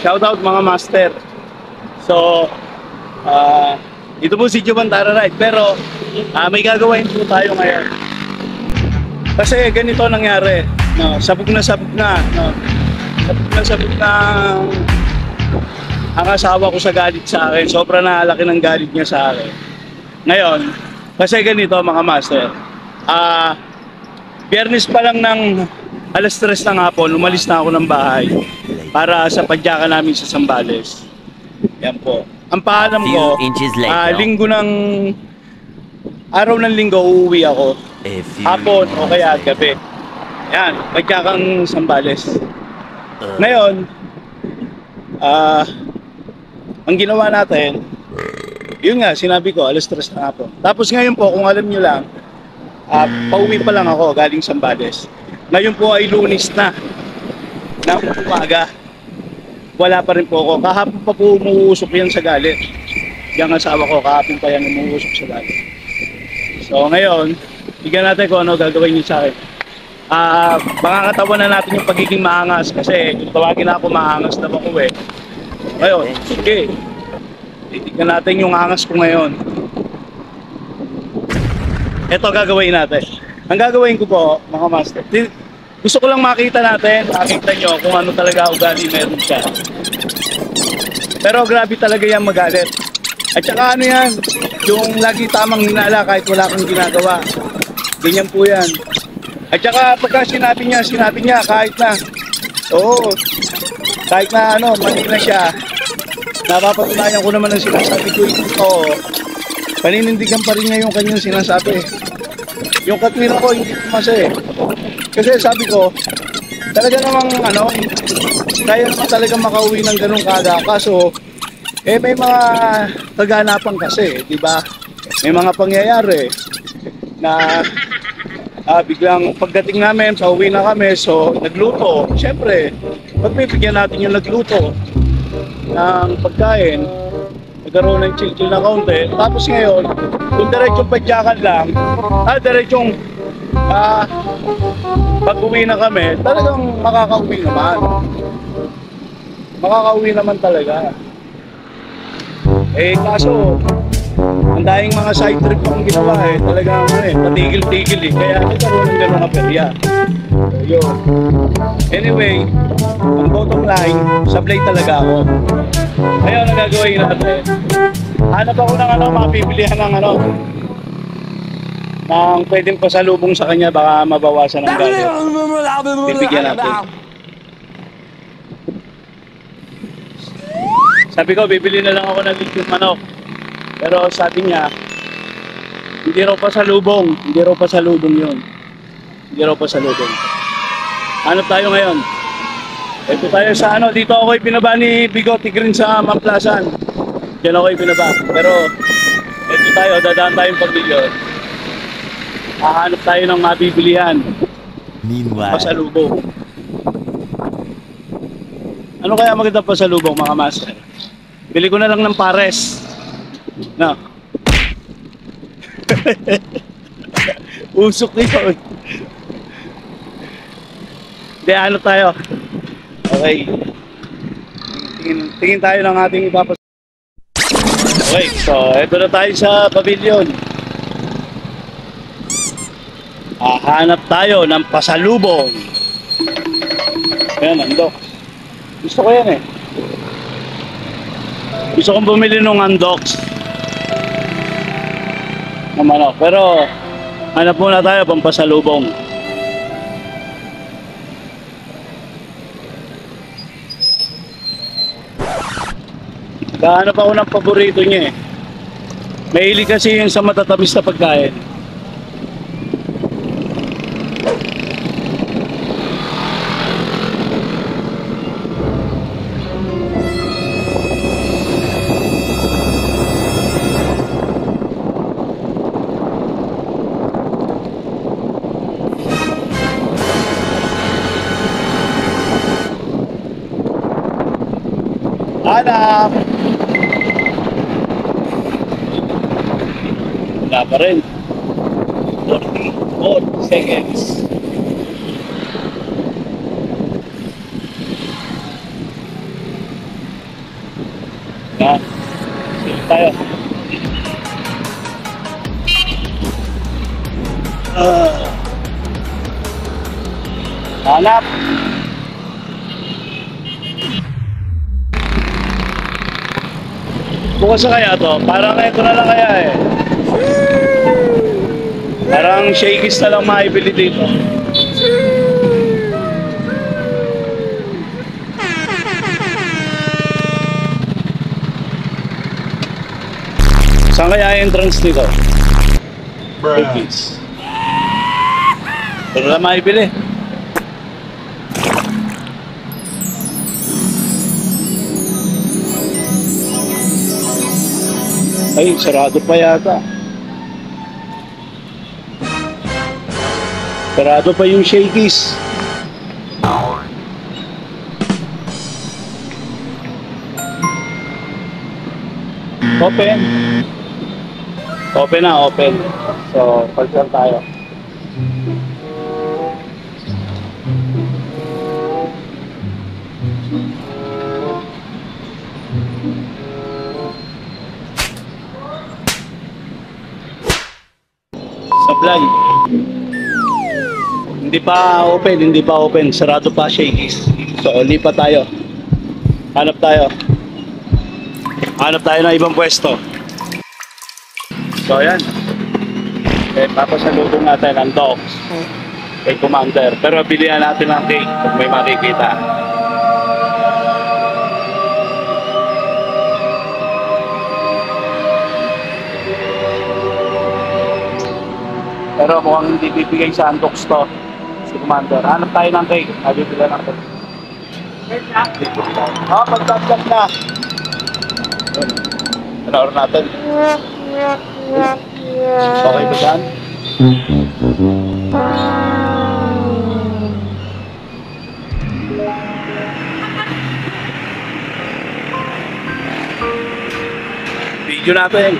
Shoutout mga master. So, ito po si Juban Tara Ride. Pero, may gagawin po tayo ngayon. Kasi ganito nangyari. No, sabog na. No, sabog na ang asawa ko sa galit sa akin. Sobrang nalaki ng galit niya sa akin. Ngayon, kasi ganito mga master. Biyernes pa lang ng alas 3 ng hapon, umalis na ako ng bahay para sa padyakan namin sa Zambales. Yan po. Ang paalam ko, linggo ng araw ng linggo uuwi ako. Hapon o kaya gabi. Yan, padyakan Zambales. Ngayon, ang ginawa natin, yun nga, sinabi ko, alas 3 ng hapon. Tapos ngayon po, kung alam nyo lang, pauwi pa lang ako galing Zambales. Ngayon po ay Lunes na ng umaga. Wala pa rin po ako. Kahapon pa po umuusok yan sa galit. Yung asawa ko, kahapon pa yan umuusok sa galit. So ngayon, tignan natin kung ano gagawin niyo sa akin. Makakatawa na natin yung pagiging maangas kasi kung tawagin na ako maangas na ako eh. Ngayon, sige. Tignan natin yung angas ko ngayon. Ito gagawin natin. Ang gagawin ko po, mga master, gusto ko lang makita natin, makita nyo kung ano talaga ugali meron siya. Pero grabe talaga yan magalit. At saka ano yan, yung lagi tamang hinala kahit wala kang ginagawa. Ganyan po yan. At saka pagka sinabi niya kahit na, oo, kahit na ano, mali na siya, napapatunayan ko naman ang sinasabi ko ito, paninindigan pa rin niya yung kanyang sinasabi. Yung katwira ko hindi pumasa eh. Kasi sabi ko, talaga namang ano, kaya naman talaga makauwi ng ganun kada. Kaso, may mga kaganapan kasi, di ba? May mga pangyayari na biglang pagdating namin, pauwi na kami, so nagluto. Siyempre, pagbibigyan natin yung nagluto ng pagkain, nagkaroon ng chill-chill na kaunti. Tapos ngayon, kung diretsong padyakan lang, diretsong pag-uwi na kami, talagang makakauwi naman. Makakauwi naman talaga. Kaso, ang dahing mga side trip akong ginawa talagang patigil-tigil kaya nagkaroon ng gano'ng aperya. Yun. Anyway, ang bottom line, sablay talaga ako. Ngayon, ang gagawin natin, hanap ako ng mapibilihan ng ng pwedeng pasalubong sa kanya, baka mabawasan ng galit. Bibigyan natin. Sabi ko, bibili na lang ako ng liquid manok. Pero sabi niya, hindi raw pasalubong yun. Hindi raw pasalubong. Hanap tayo ngayon. Ito tayo sa dito ako pinaba ni Bigote Green sa Mamplasan. Diyan ako pinaba. Pero ito tayo, dadaan tayong pagbilyo. Hahanap tayo ng mabibilihan. Meanwhile, pasalubong. Ano kaya maganda pasalubong mga master? Bili ko na lang ng pares. No. Usok yun. Hindi, ano tayo? Okay. Tingin tayo ng ating ipapas. Okay, so eto na tayo sa pavilion. Hanap tayo ng pasalubong. Ayan, andok. Gusto ko yan Gusto kong bumili ng undox na manok. Pero hanap muna tayo pang pasalubong. Hanap ako ng paborito niya Mahilig kasi yung sa matatamis na pagkain. Hanap! Wala pa rin. 44 seconds. Yan. Sige tayo. Hanap. Bukas na kaya to? Parang ito na lang kaya eh. Parang shakies na lang maibili dito. Saan kaya entrance nito? Shakies. Pero na maibili. Ay, sarado pa yata. Sarado pa yung shakies. Open. Open na, open. So, pagsan tayo. Sablay. Hindi pa open. Sarado pa shakies. So, lipat tayo. Hanap tayo ng ibang pwesto. So, ayan. Papasalubong natin ang dogs kay Commander. Pero bilihan natin ng cake kung may makikita. Pero mukhang hindi bibigay sa dogs to si Commander. Hanap tayo ng cake. Bilihan natin. Pagdagdag na. Panoorin natin. Okay ba dyan? Video natin.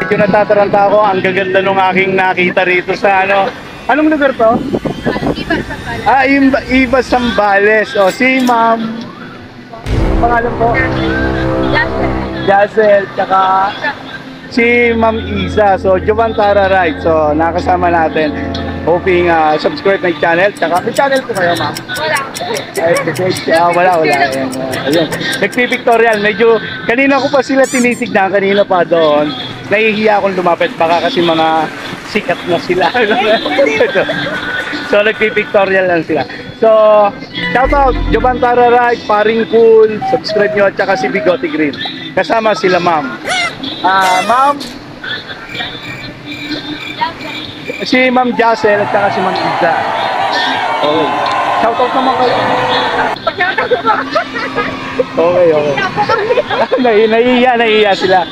Medyo natataranta ako. Ang gaganda nung aking nakita rito sa ano. Anong lugar to? Iba Sambales. O, si Ma'am. Pangalan po? Jazel. Tsaka si Ma'am Isa. So, Jovan Tara Ride. So, nakasama natin. Hoping subscribe na yung channel. Tsaka, may channel po kayo, Ma'am? Wala. Ayun. Nagpipictorial. Medyo, kanina ko pa sila tinitignan. Kanina pa doon. Nahihiya akong lumapit. Baka kasi mga sikat na sila. So, nagpipictorial lang sila. So, shoutout, Jovan Tara Ride, Paring Cool, subscribe nyo at saka si Bigote Green. Kasama sila, Ma'am. Ma'am? Si Ma'am Jazel at saka si Ma'am Iza. Okay. Shoutout naman kayo. Okay. Nahihiya sila.